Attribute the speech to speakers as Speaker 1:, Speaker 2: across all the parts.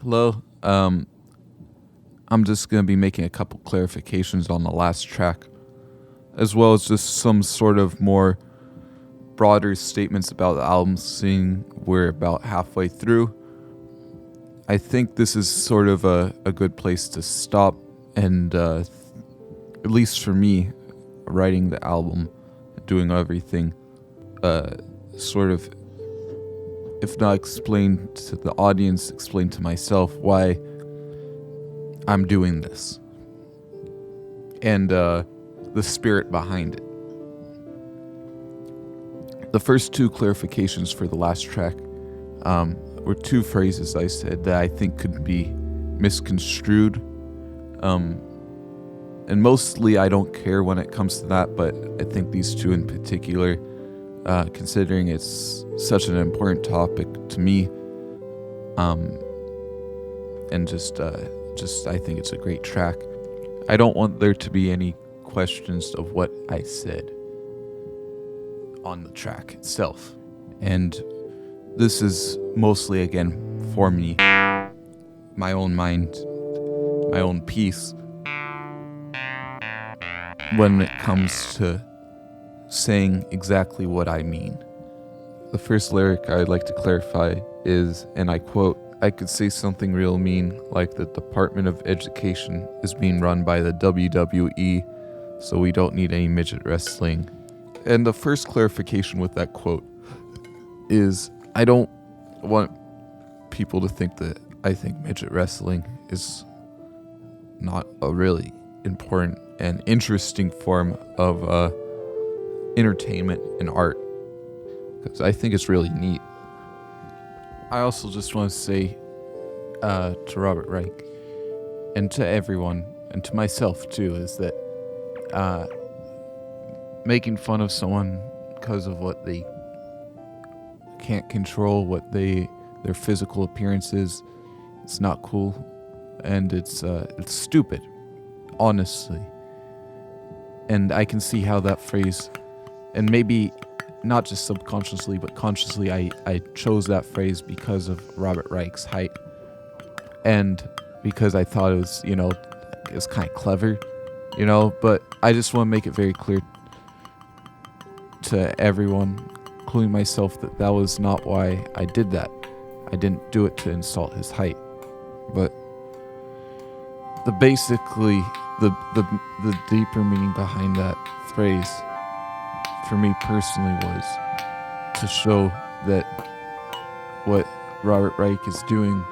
Speaker 1: Hello. I'm just going to be making a couple clarifications on the last track, as well as just some sort of more broader statements about the album, seeing we're about halfway through. I think this is sort of a good place to stop, and at least for me, writing the album, doing everything, sort of, if not explain to the audience, explain to myself why I'm doing this, and the spirit behind it. The first two clarifications for the last track were two phrases I said that I think could be misconstrued. And mostly I don't care when it comes to that, but I think these two in particular, considering it's such an important topic to me, and just I think it's a great track. I don't want there to be any questions of what I said on the track itself. And this is mostly, again, for me, my own mind, my own peace, when it comes to saying exactly what I mean. The first lyric I'd like to clarify is, and I quote, "I could say something real mean, like the Department of Education is being run by the WWE, so we don't need any midget wrestling." And the first clarification with that quote is, I don't want people to think that I think midget wrestling is not a really important and interesting form of entertainment and art, because I think it's really neat. I also just want to say to Robert Reich and to everyone and to myself too, is that making fun of someone because of what they can't control, what their physical appearance is, it's not cool, and it's stupid, honestly. And I can see how that phrase, and maybe not just subconsciously but consciously, I chose that phrase because of Robert Reich's height, and because I thought it was, it was kind of clever, but I just want to make it very clear to everyone, including myself, that was not why I did that. I didn't do it to insult his height, but the deeper meaning behind that phrase for me personally was to show that what Robert Reich is doing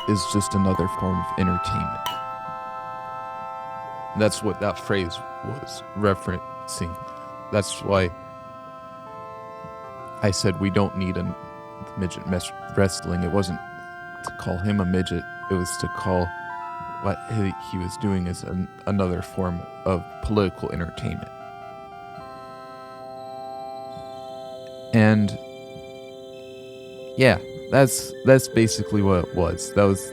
Speaker 1: is just another form of entertainment. That's what that phrase was referencing. That's why I said we don't need a midget wrestling. It wasn't to call him a midget. It was to call what he was doing as another form of political entertainment. And yeah, that's basically what it was. That was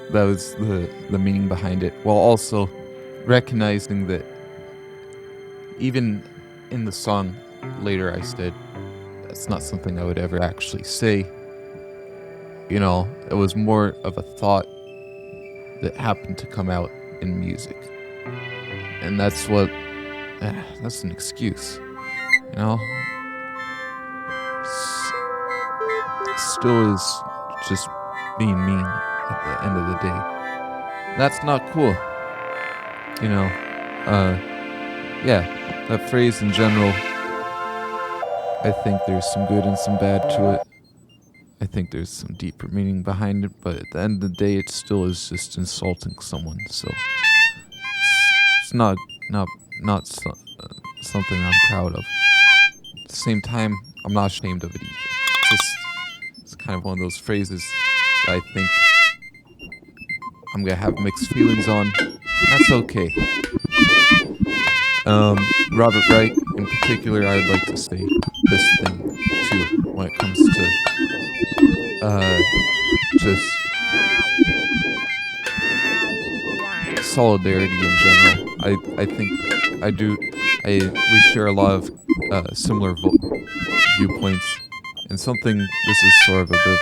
Speaker 1: the meaning behind it, while also recognizing that even in the song later I said that's not something I would ever actually say. It was more of a thought that happened to come out in music. And that's an excuse, Still is just being mean at the end of the day. That's not cool. Yeah, that phrase in general, I think there's some good and some bad to it. I think there's some deeper meaning behind it, but at the end of the day, it still is just insulting someone. So it's not something I'm proud of. At the same time, I'm not ashamed of it either. It's kind of one of those phrases that I think I'm gonna have mixed feelings on. That's okay. Robert Wright, in particular, I'd like to say this thing too when it comes to just solidarity in general. I think we share a lot of similar viewpoints, and this is sort of a bit of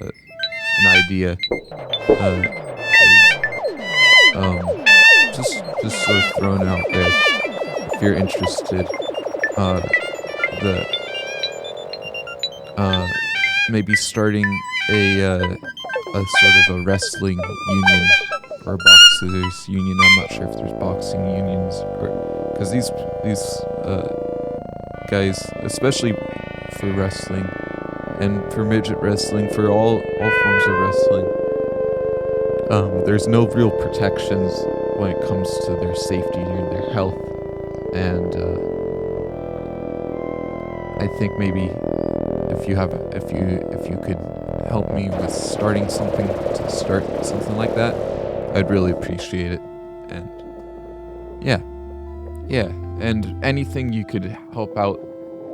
Speaker 1: an idea is just sort of thrown out there. If you're interested, the maybe starting a sort of a wrestling union or a boxers union. I'm not sure if there's boxing unions, or because these guys, especially for wrestling and for midget wrestling, for all forms of wrestling, there's no real protections when it comes to their safety and their health, and I think maybe if you could help me with starting something like that, I'd really appreciate it. And yeah, and anything you could help out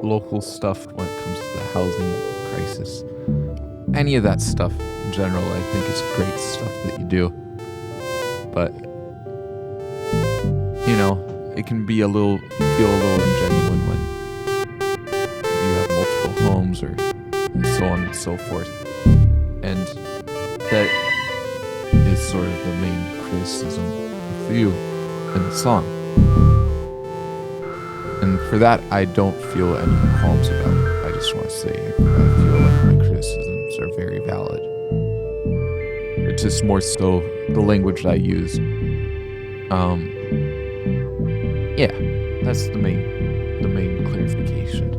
Speaker 1: local stuff when it comes to the housing crisis, any of that stuff in general, I think is great stuff that you do. But it can be feel a little ingenuine when you have multiple homes or so on and so forth. And that is sort of the main criticism with you in the song. And for that, I don't feel any qualms about it. I just want to say I feel like my criticisms are very valid. It's just more so the language that I use. Yeah, that's the main clarification,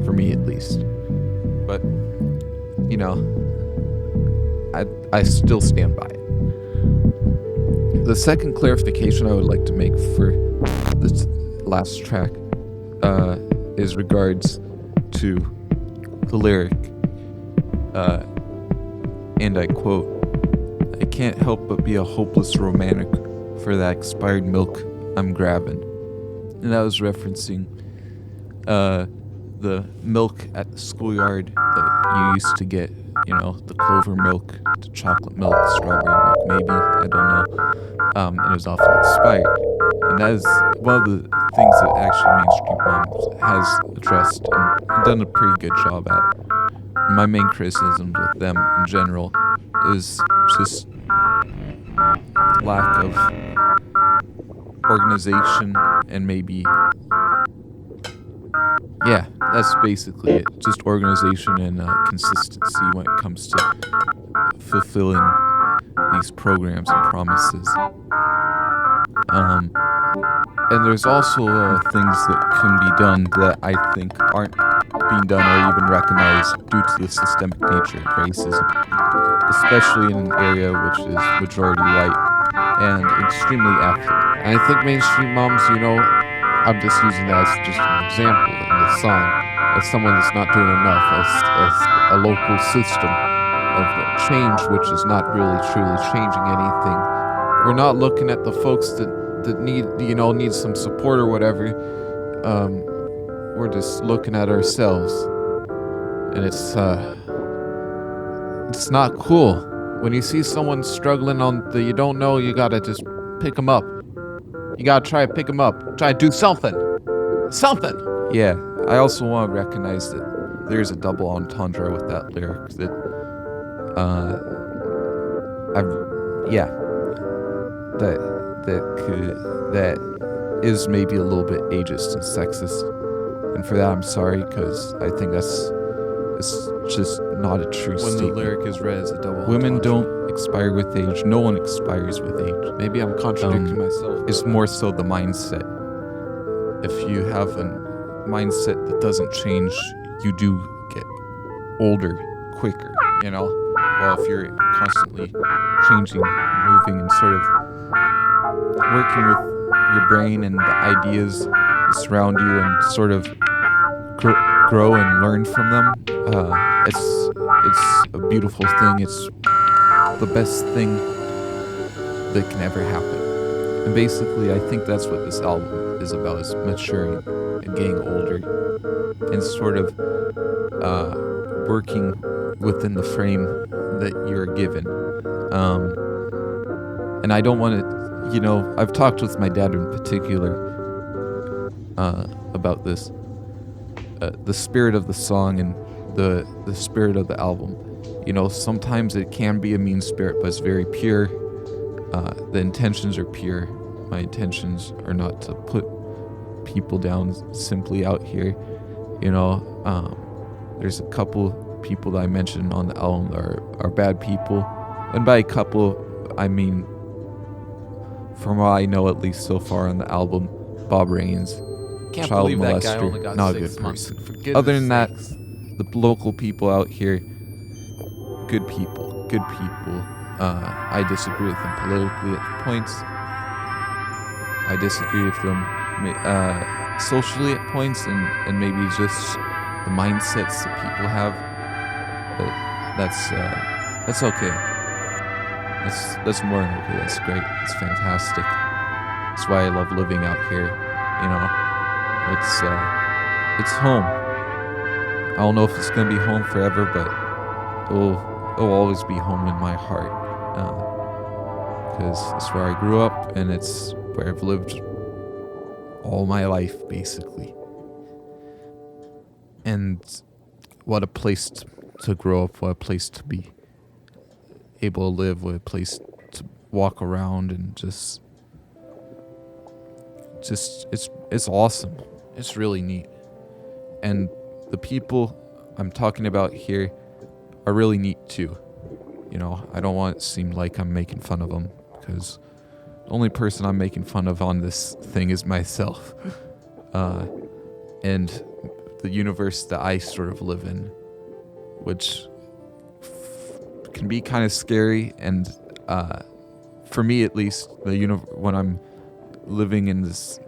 Speaker 1: for me at least. But, I still stand by it. The second clarification I would like to make for this last track is regards to the lyric, and I quote, "I can't help but be a hopeless romantic for that expired milk I'm grabbing." And that was referencing the milk at the schoolyard that you used to get, the clover milk, the chocolate milk, strawberry milk, maybe, I don't know. And it was often expired. And that is one of the things that actually Mainstream Moms has addressed and done a pretty good job at. And my main criticism with them in general is just lack of organization and maybe, yeah, that's basically it. Just organization and consistency when it comes to fulfilling these programs and promises. And there's also things that can be done that I think aren't being done or even recognized due to the systemic nature of racism, especially in an area which is majority white and extremely affluent. And I think Mainstream Moms, I'm just using that as just an example in the song, as someone that's not doing enough, as a local system of change which is not really truly changing anything. We're not looking at the folks that need some support or whatever. We're just looking at ourselves, and it's not cool. When you see someone struggling you don't know, you gotta just pick them up. You gotta try to pick them up. Try to do something. Something! Yeah, I also want to recognize that there's a double entendre with that lyric that, that is maybe a little bit ageist and sexist. And for that, I'm sorry, because I think it's just not a true statement. When the lyric is read as a double entendre. Women don't expire with age. No one expires with age. Maybe I'm contradicting myself. It's more so the mindset. If you have a mindset that doesn't change, you do get older quicker, While if you're constantly changing, moving, and sort of working with your brain and the ideas that surround you and sort of grow and learn from them, it's a beautiful thing. It's the best thing that can ever happen. And basically, I think that's what this album is about, is maturing and getting older and sort of working within the frame that you're given. And I don't want to, I've talked with my dad in particular about this, the spirit of the song and the spirit of the album You know, sometimes it can be a mean spirit, but it's very pure. The intentions are pure. My intentions are not to put people down simply out here. You know, there's a couple people that I mentioned on the album that are bad people. And by a couple, I mean, from what I know, at least so far on the album, Bob Rains,
Speaker 2: Can't
Speaker 1: child
Speaker 2: believe that guy
Speaker 1: molester,
Speaker 2: only got
Speaker 1: not a
Speaker 2: 6
Speaker 1: good
Speaker 2: months.
Speaker 1: person.
Speaker 2: For goodness
Speaker 1: Other than that,
Speaker 2: sakes.
Speaker 1: the local people out here, good people, good people. I disagree with them politically at points. I disagree with them socially at points, and maybe just the mindsets that people have. But that's okay. That's more than okay. That's great. It's fantastic. That's why I love living out here. You know, it's home. I don't know if it's gonna be home forever, but it'll always be home in my heart. Because it's where I grew up, and it's where I've lived all my life, basically. And what a place to grow up, what a place to be able to live, what a place to walk around, and just it's awesome. It's really neat. And the people I'm talking about here are really neat too. You know, I don't want it to seem like I'm making fun of them, because the only person I'm making fun of on this thing is myself. And the universe that I sort of live in, which can be kind of scary. And for me, at least, when I'm living in the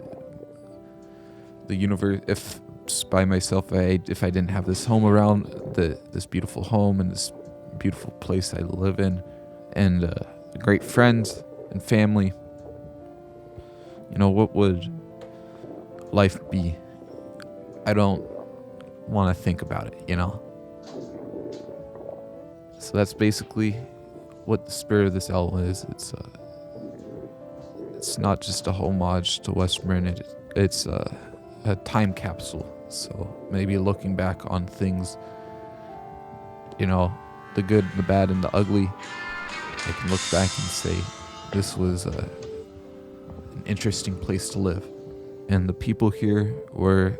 Speaker 1: universe, if by myself, if I didn't have this home around, this beautiful home and this beautiful place I live in, and great friends and family, you know, what would life be? I don't want to think about it, you know? So that's basically what the spirit of this album is. It's not just a homage to West Marin, it's a time capsule. So maybe looking back on things, you know, the good, the bad, and the ugly, I can look back and say, this was an interesting place to live. And the people here were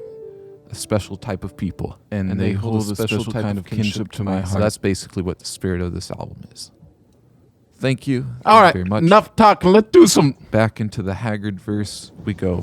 Speaker 1: a special type of people. And they hold a special kind of kinship to my heart. So that's basically what the spirit of this album is. Thank you.
Speaker 2: All right,
Speaker 1: very much.
Speaker 2: enough talking. Let's do some.
Speaker 1: Back into the Haggard verse we go.